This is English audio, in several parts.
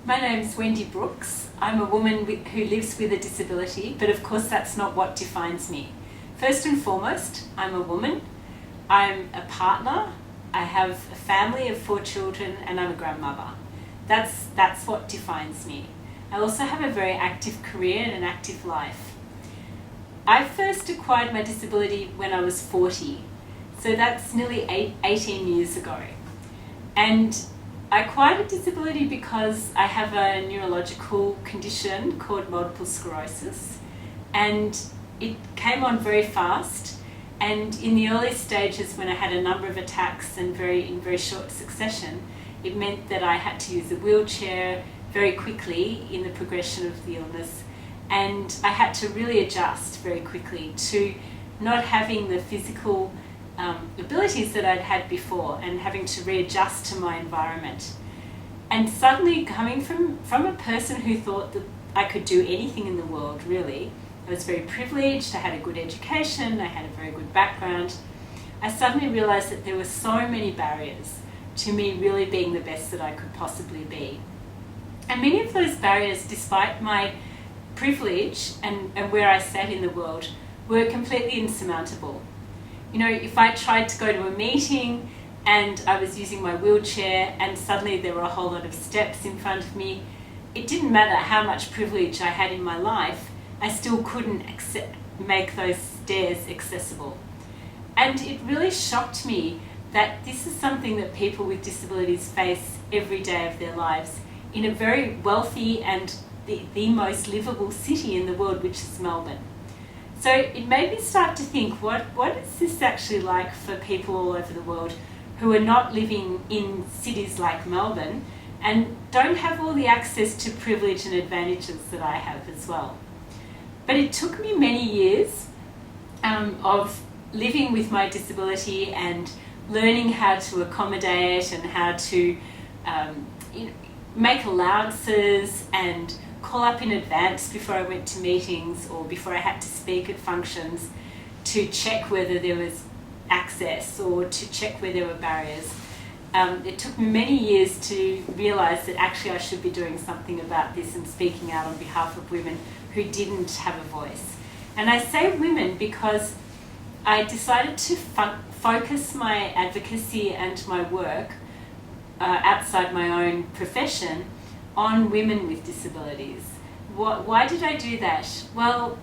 My name's Wendy Brooks. I'm a woman who lives with a disability, but of course that's not what defines me. First and foremost, I'm a woman, I'm a partner, I have a family of 4 children, and I'm a grandmother. That's what defines me. I also have a very active career and an active life. I first acquired my disability when I was 40, so that's nearly 18 years ago. And I acquired a disability because I have a neurological condition called multiple sclerosis, and it came on very fast. And in the early stages, when I had a number of attacks and in very short succession, it meant that I had to use a wheelchair very quickly in the progression of the illness, and I had to really adjust very quickly to not having the physical abilities that I'd had before and having to readjust to my environment. And suddenly, coming from a person who thought that I could do anything in the world, really, I was very privileged, I had a good education, I had a very good background, I suddenly realised that there were so many barriers to me really being the best that I could possibly be. And many of those barriers, despite my privilege and where I sat in the world, were completely insurmountable. You know, if I tried to go to a meeting and I was using my wheelchair and suddenly there were a whole lot of steps in front of me, it didn't matter how much privilege I had in my life, I still couldn't make those stairs accessible. And it really shocked me that this is something that people with disabilities face every day of their lives in a very wealthy and the most livable city in the world, which is Melbourne. So it made me start to think, what is this actually like for people all over the world who are not living in cities like Melbourne and don't have all the access to privilege and advantages that I have as well. But it took me many years of living with my disability and learning how to accommodate and how to make allowances and call up in advance before I went to meetings or before I had to speak at functions to check whether there was access or to check where there were barriers. It took me many years to realise that actually I should be doing something about this and speaking out on behalf of women who didn't have a voice. And I say women because I decided to focus my advocacy and my work outside my own profession on women with disabilities. Why did I do that? Well,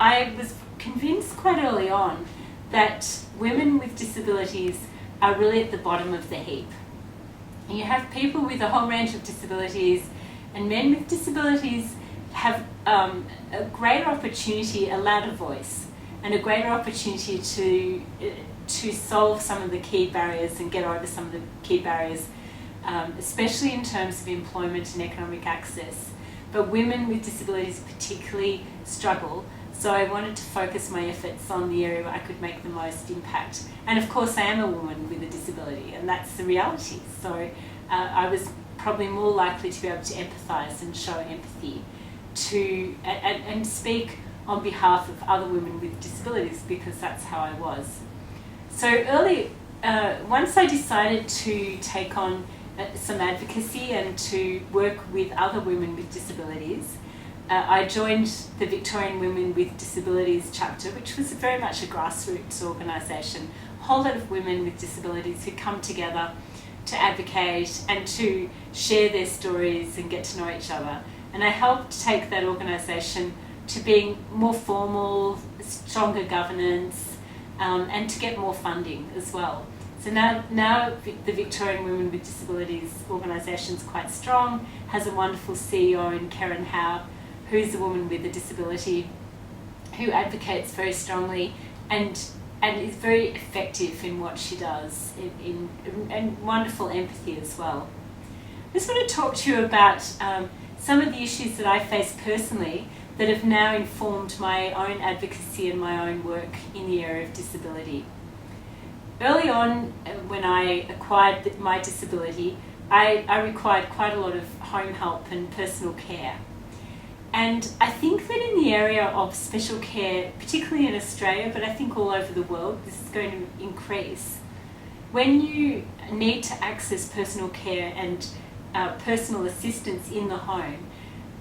I was convinced quite early on that women with disabilities are really at the bottom of the heap. You have people with a whole range of disabilities, and men with disabilities have a greater opportunity, allowed a voice, and a greater opportunity to solve some of the key barriers and get over some of the key barriers, especially in terms of employment and economic access. But women with disabilities particularly struggle, so I wanted to focus my efforts on the area where I could make the most impact. And of course I am a woman with a disability, and that's the reality. So I was probably more likely to be able to empathise and show empathy and speak on behalf of other women with disabilities, because that's how I was. So once I decided to take on some advocacy and to work with other women with disabilities, I joined the Victorian Women with Disabilities chapter, which was very much a grassroots organisation, a whole lot of women with disabilities who come together to advocate and to share their stories and get to know each other. And I helped take that organisation to being more formal, stronger governance, and to get more funding as well. So now the Victorian Women with Disabilities organisation is quite strong, has a wonderful CEO in Karen Howe, who's a woman with a disability, who advocates very strongly and is very effective in what she does, and wonderful empathy as well. I just want to talk to you about some of the issues that I face personally that have now informed my own advocacy and my own work in the area of disability. Early on, when I acquired my disability, I required quite a lot of home help and personal care. And I think that in the area of special care, particularly in Australia, but I think all over the world, this is going to increase. When you need to access personal care and personal assistance in the home,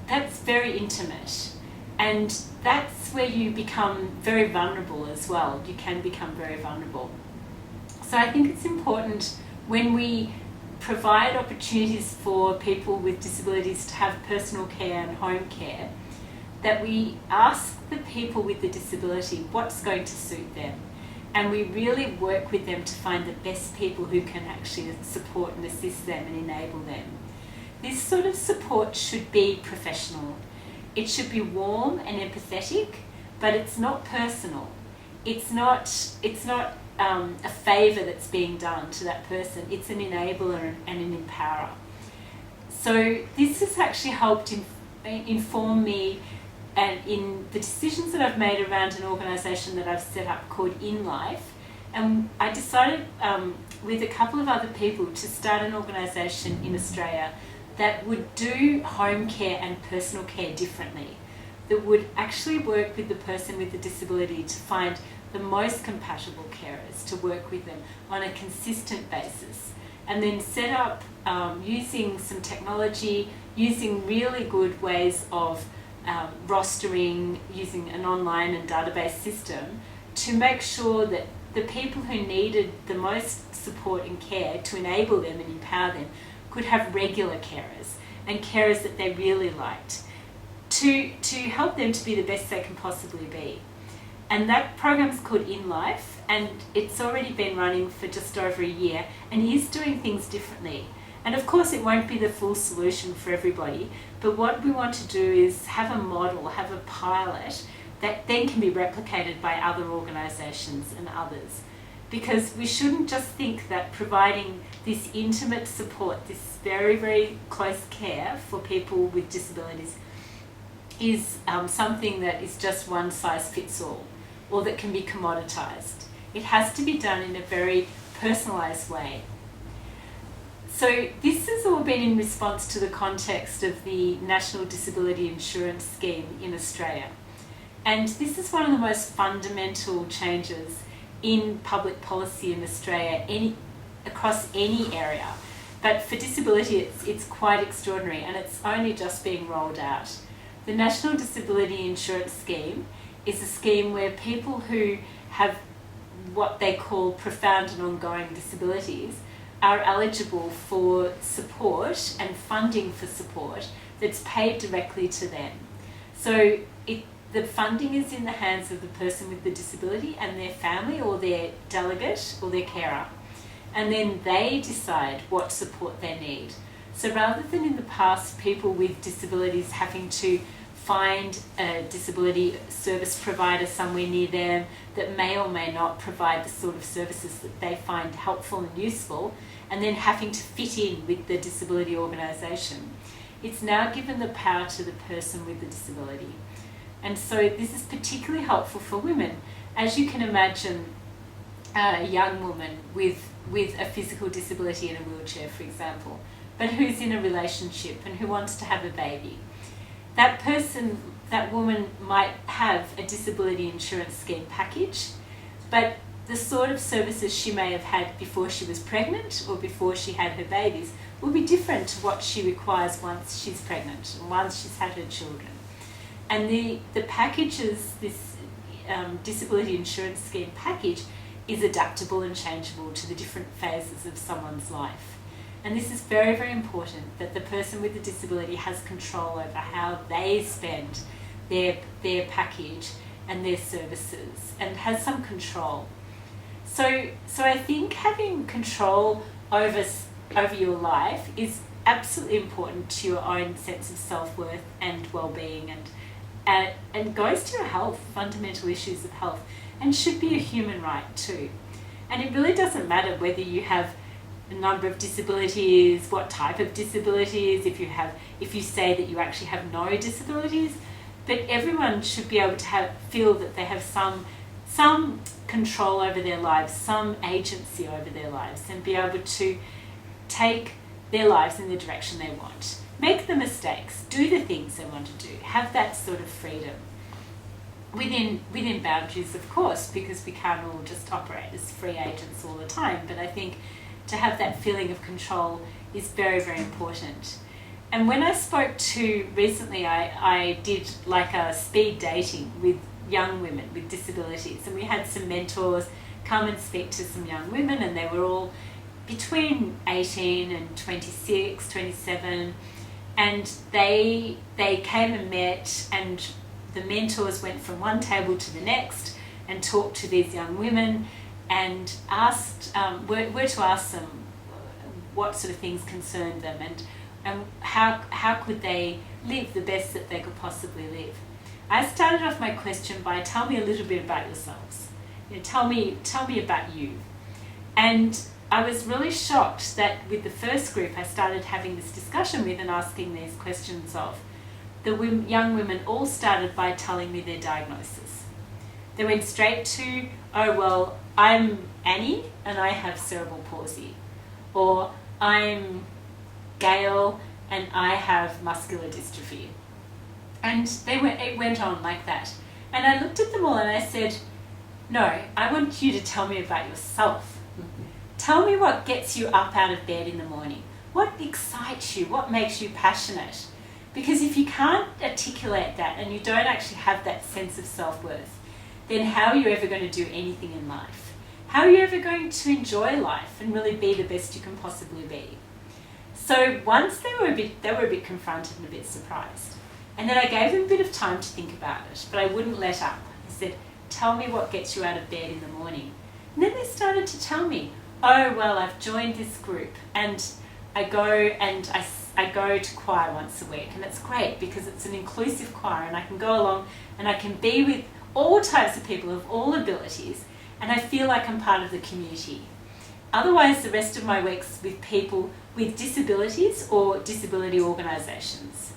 that's very intimate. And that's where you become very vulnerable as well. You can become very vulnerable. So I think it's important when we provide opportunities for people with disabilities to have personal care and home care, that we ask the people with the disability what's going to suit them. And we really work with them to find the best people who can actually support and assist them and enable them. This sort of support should be professional. It should be warm and empathetic, but it's not personal. It's not a favour that's being done to that person. It's an enabler and an empowerer. So this has actually helped inform me and in the decisions that I've made around an organisation that I've set up called In Life. And I decided with a couple of other people to start an organisation in Australia that would do home care and personal care differently, that would actually work with the person with the disability to find the most compatible carers to work with them on a consistent basis, and then set up using some technology, using really good ways of rostering, using an online and database system to make sure that the people who needed the most support and care to enable them and empower them could have regular carers and carers that they really liked to help them to be the best they can possibly be. And that program's called In Life, and it's already been running for just over a year and is doing things differently. And of course it won't be the full solution for everybody, but what we want to do is have a model, have a pilot that then can be replicated by other organisations and others. Because we shouldn't just think that providing this intimate support, this very, very close care for people with disabilities is something that is just one size fits all, or that can be commoditised. It has to be done in a very personalised way. So this has all been in response to the context of the National Disability Insurance Scheme in Australia. And this is one of the most fundamental changes in public policy in Australia, across any area. But for disability, it's quite extraordinary, and it's only just being rolled out. The National Disability Insurance Scheme is a scheme where people who have what they call profound and ongoing disabilities are eligible for support and funding for support that's paid directly to them. So the funding is in the hands of the person with the disability and their family or their delegate or their carer. And then they decide what support they need. So rather than in the past people with disabilities having to find a disability service provider somewhere near them that may or may not provide the sort of services that they find helpful and useful, and then having to fit in with the disability organisation, it's now given the power to the person with the disability. And so this is particularly helpful for women. As you can imagine, a young woman with a physical disability in a wheelchair, for example, but who's in a relationship and who wants to have a baby. That person, that woman might have a disability insurance scheme package, but the sort of services she may have had before she was pregnant or before she had her babies will be different to what she requires once she's pregnant and once she's had her children. And the packages, this disability insurance scheme package is adaptable and changeable to the different phases of someone's life. And this is very, very important, that the person with the disability has control over how they spend their package and their services, and has some control. So I think having control over your life is absolutely important to your own sense of self-worth and well-being, and goes to your health, fundamental issues of health, and should be a human right too. And it really doesn't matter whether you have a number of disabilities, what type of disabilities, if you say that you actually have no disabilities, but everyone should be able to feel that they have some control over their lives, some agency over their lives, and be able to take their lives in the direction they want. Make the mistakes, do the things they want to do, have that sort of freedom. Within boundaries, of course, because we can't all just operate as free agents all the time, but I think to have that feeling of control is very, very important. And when I spoke to recently, I did like a speed dating with young women with disabilities, and we had some mentors come and speak to some young women, and they were all between 18 and 26, 27, and they came and met, and the mentors went from one table to the next and talked to these young women and asked, were to ask them what sort of things concerned them, and how could they live the best that they could possibly live. I started off my question by, tell me a little bit about yourselves. Tell me about you. And I was really shocked that with the first group I started having this discussion with and asking these questions of, the young women all started by telling me their diagnosis. They went straight to, oh well, I'm Annie and I have cerebral palsy. Or I'm Gail and I have muscular dystrophy. And it went on like that. And I looked at them all and I said, no, I want you to tell me about yourself. Tell me what gets you up out of bed in the morning. What excites you? What makes you passionate? Because if you can't articulate that and you don't actually have that sense of self-worth, then how are you ever going to do anything in life? How are you ever going to enjoy life and really be the best you can possibly be? So once they were a bit confronted and a bit surprised. And then I gave them a bit of time to think about it, but I wouldn't let up. I said, tell me what gets you out of bed in the morning. And then they started to tell me, oh, well, I've joined this group and I go to choir once a week, and it's great because it's an inclusive choir and I can go along and I can be with all types of people of all abilities, and I feel like I'm part of the community. Otherwise, the rest of my week's with people with disabilities or disability organisations.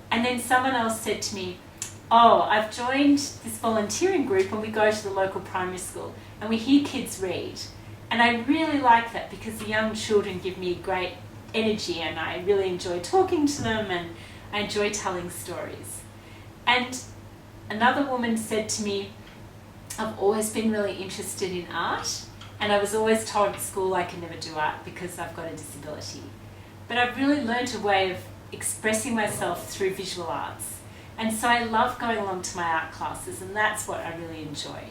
And then someone else said to me, oh, I've joined this volunteering group and we go to the local primary school and we hear kids read. And I really like that because the young children give me great energy and I really enjoy talking to them and I enjoy telling stories. And another woman said to me, I've always been really interested in art, and I was always told at school I can never do art because I've got a disability. But I've really learned a way of expressing myself through visual arts. And so I love going along to my art classes, and that's what I really enjoy.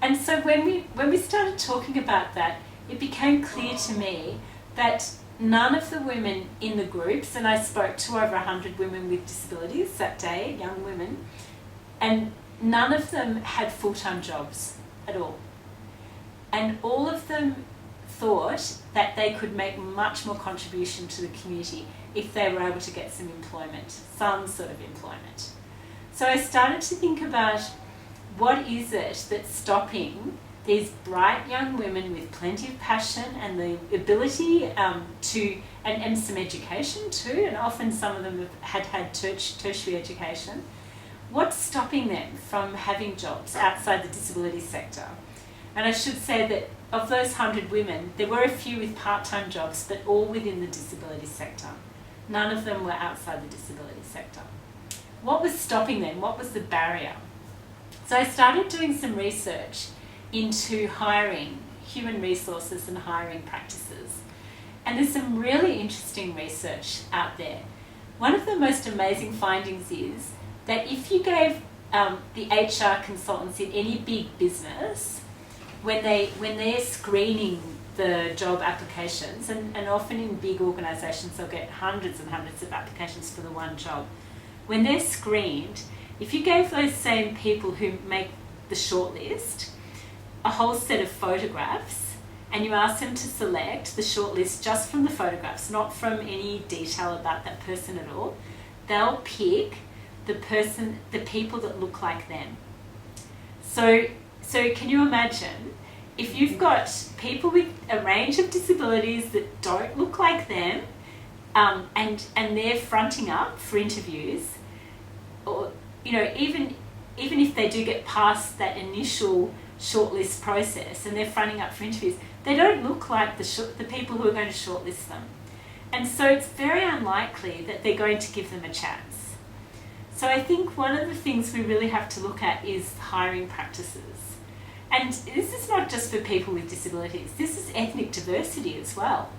And so when we started talking about that, it became clear to me that none of the women in the groups, and I spoke to over 100 women with disabilities that day, young women, and none of them had full-time jobs at all. And all of them thought that they could make much more contribution to the community if they were able to get some employment, some sort of employment. So I started to think about what is it that's stopping these bright young women with plenty of passion and the ability and some education too, and often some of them have had tertiary education. What's stopping them from having jobs outside the disability sector? And I should say that of those 100 women, there were a few with part-time jobs, but all within the disability sector. None of them were outside the disability sector. What was stopping them? What was the barrier? So I started doing some research into hiring, human resources and hiring practices. And there's some really interesting research out there. One of the most amazing findings is that if you gave the HR consultants in any big business, when they're screening the job applications, and often in big organisations they'll get hundreds and hundreds of applications for the one job. When they're screened, if you gave those same people who make the shortlist a whole set of photographs and you ask them to select the shortlist just from the photographs, not from any detail about that person at all, they'll pick the people that look like them. So can you imagine if you've got people with a range of disabilities that don't look like them, and they're fronting up for interviews, or even if they do get past that initial shortlist process and they're fronting up for interviews, they don't look like the people who are going to shortlist them. And so it's very unlikely that they're going to give them a chance. So I think one of the things we really have to look at is hiring practices. And this is not just for people with disabilities, this is ethnic diversity as well.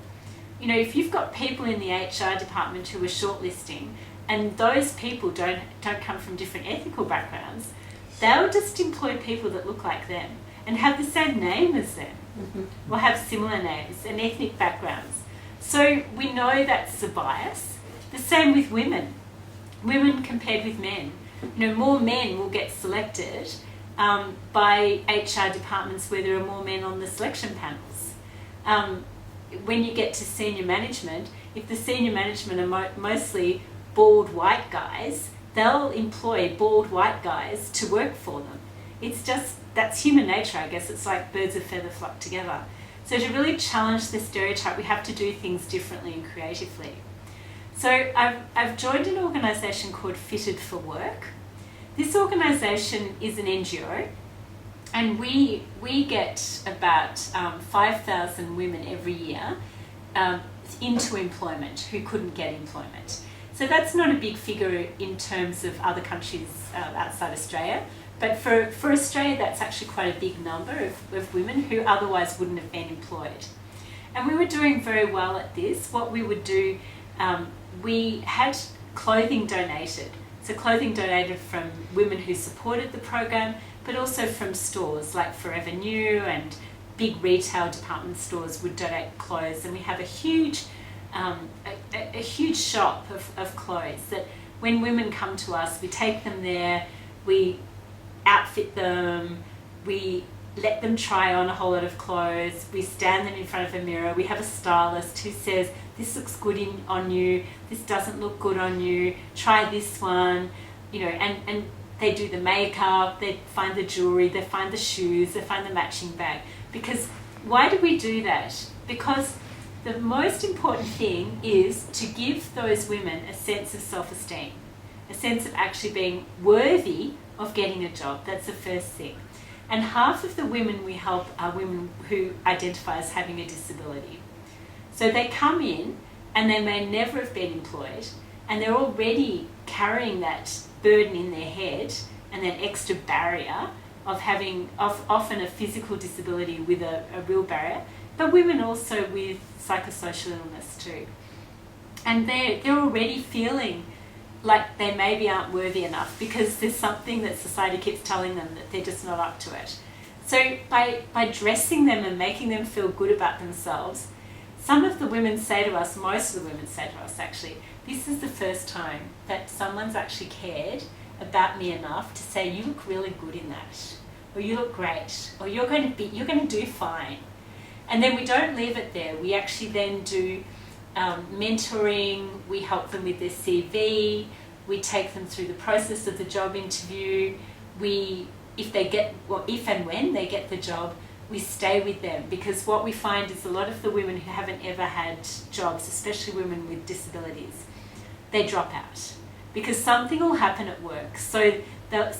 you know, if you've got people in the HR department who are shortlisting, and those people don't come from different ethical backgrounds, they'll just employ people that look like them and have the same name as them, or have similar names and ethnic backgrounds. So we know that's a bias. The same with women. Women compared with men. You know, more men will get selected by HR departments where there are more men on the selection panels. When you get to senior management, if the senior management are mostly bald white guys, they'll employ bald white guys to work for them. It's just, that's human nature, I guess. It's like birds of feather flock together. So to really challenge the stereotype, we have to do things differently and creatively. So I've joined an organisation called Fitted for Work. This organisation is an NGO, and we get about 5,000 women every year into employment who couldn't get employment. So that's not a big figure in terms of other countries outside Australia, but for Australia that's actually quite a big number of women who otherwise wouldn't have been employed. And we were doing very well at this. What we would do, we had clothing donated. So clothing donated from women who supported the program, but also from stores like Forever New, and big retail department stores would donate clothes. And we have a huge shop of clothes that when women come to us, we take them there, we outfit them, we let them try on a whole lot of clothes, we stand them in front of a mirror, we have a stylist who says, this looks good on you, this doesn't look good on you, try this one, you know, and they do the makeup, they find the jewellery, they find the shoes, they find the matching bag. Because why do we do that? Because the most important thing is to give those women a sense of self-esteem, a sense of actually being worthy of getting a job. That's the first thing. And half of the women we help are women who identify as having a disability. So they come in and they may never have been employed, and they're already carrying that burden in their head and that extra barrier of having often a physical disability with a real barrier, but women also with psychosocial illness too. And they're already feeling like they maybe aren't worthy enough because there's something that society keeps telling them that they're just not up to it. So by dressing them and making them feel good about themselves, some of the women say to us, most of the women say to us actually, this is the first time that someone's actually cared about me enough to say, you look really good in that, or you look great, or you're going to do fine. And then we don't leave it there. We actually then do mentoring, we help them with their CV, we take them through the process of the job interview, if and when they get the job, we stay with them, because what we find is a lot of the women who haven't ever had jobs, especially women with disabilities, they drop out because something will happen at work. So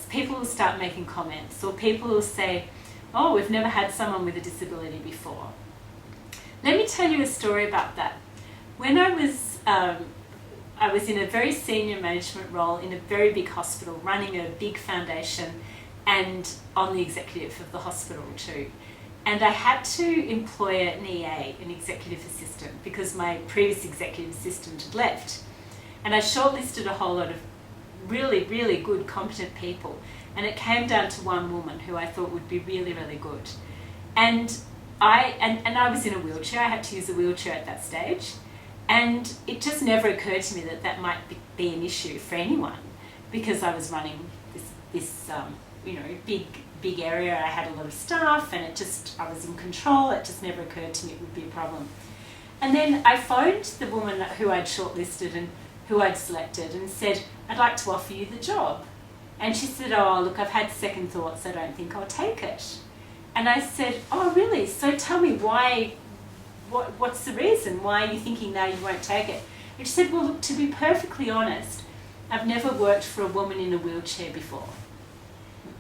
people will start making comments, or people will say, oh, we've never had someone with a disability before. Let me tell you a story about that. When I was in a very senior management role in a very big hospital, running a big foundation and on the executive of the hospital too. And I had to employ an EA, an executive assistant, because my previous executive assistant had left. And I shortlisted a whole lot of really, really good, competent people. And it came down to one woman who I thought would be really, really good. And I was in a wheelchair. I had to use a wheelchair at that stage. And it just never occurred to me that that might be an issue for anyone, because I was running this big area. I had a lot of staff, and I was in control. It just never occurred to me it would be a problem. And then I phoned the woman who I'd shortlisted and who I'd selected and said, I'd like to offer you the job. And she said, oh, look, I've had second thoughts. I don't think I'll take it. And I said, oh, really? So tell me why. What's the reason? Why are you thinking now you won't take it? And she said, well, look, to be perfectly honest, I've never worked for a woman in a wheelchair before.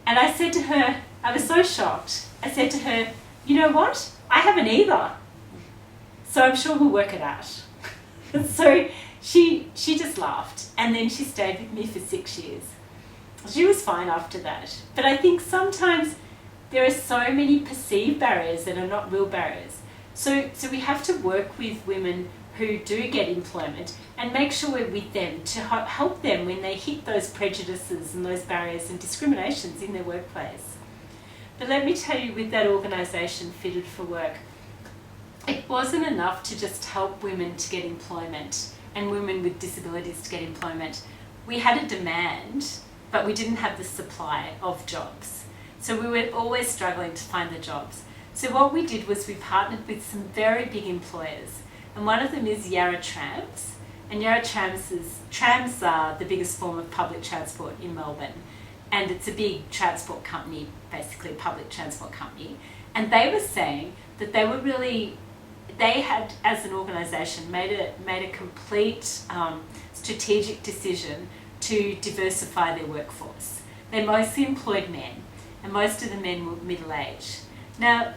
And I said to her, I was so shocked. I said to her, you know what? I haven't either. So I'm sure we'll work it out. So she just laughed, and then she stayed with me for 6 years. She was fine after that. But I think sometimes there are so many perceived barriers that are not real barriers. So we have to work with women who do get employment and make sure we're with them to help them when they hit those prejudices and those barriers and discriminations in their workplace. But let me tell you, with that organisation, Fitted for Work, it wasn't enough to just help women to get employment and women with disabilities to get employment. We had a demand, but we didn't have the supply of jobs. So we were always struggling to find the jobs. So what we did was we partnered with some very big employers, and one of them is Yarra Trams. And Yarra trams are the biggest form of public transport in Melbourne, and it's a big transport company, basically a public transport company. And they were saying that they had, as an organisation, made a complete strategic decision to diversify their workforce. They mostly employed men, and most of the men were middle-aged. Now,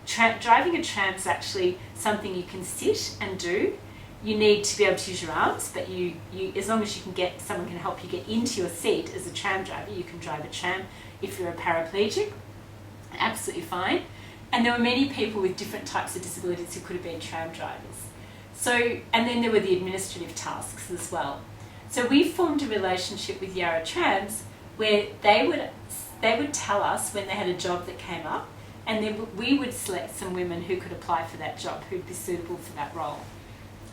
driving a tram is actually something you can sit and do. You need to be able to use your arms, but you as long as you can someone can help you get into your seat as a tram driver, you can drive a tram. If you're a paraplegic, absolutely fine. And there were many people with different types of disabilities who could have been tram drivers. So, and then there were the administrative tasks as well. So we formed a relationship with Yarra Trams where they would tell us when they had a job that came up, and then we would select some women who could apply for that job, who'd be suitable for that role.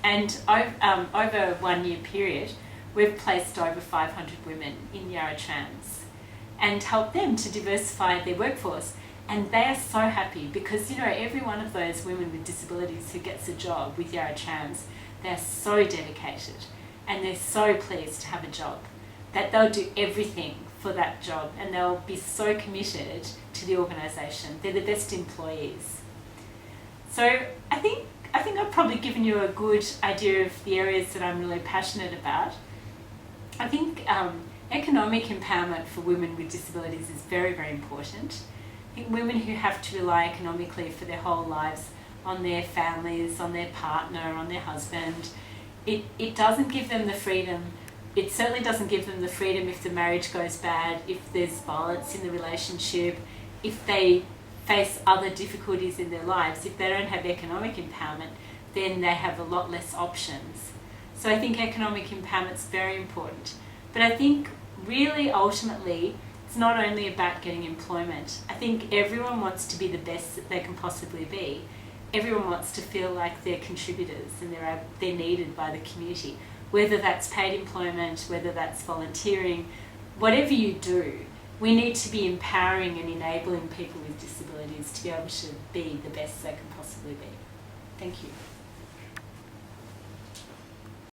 And over a 1 year period, we've placed over 500 women in Yarra Trams and helped them to diversify their workforce. And they are so happy because, every one of those women with disabilities who gets a job with Yarra Trams, they're so dedicated and they're so pleased to have a job that they'll do everything for that job, and they'll be so committed to the organisation. They're the best employees. So I think I've probably given you a good idea of the areas that I'm really passionate about. I think economic empowerment for women with disabilities is very, very important. I think women who have to rely economically for their whole lives on their families, on their partner, on their husband, it doesn't give them the freedom. It certainly doesn't give them the freedom if the marriage goes bad, if there's violence in the relationship, if they face other difficulties in their lives. If they don't have economic empowerment, then they have a lot less options. So I think economic empowerment is very important. But I think really ultimately it's not only about getting employment. I think everyone wants to be the best that they can possibly be. Everyone wants to feel like they're contributors and they're needed by the community. Whether that's paid employment, whether that's volunteering, whatever you do, we need to be empowering and enabling people with disabilities to be able to be the best they can possibly be. Thank you.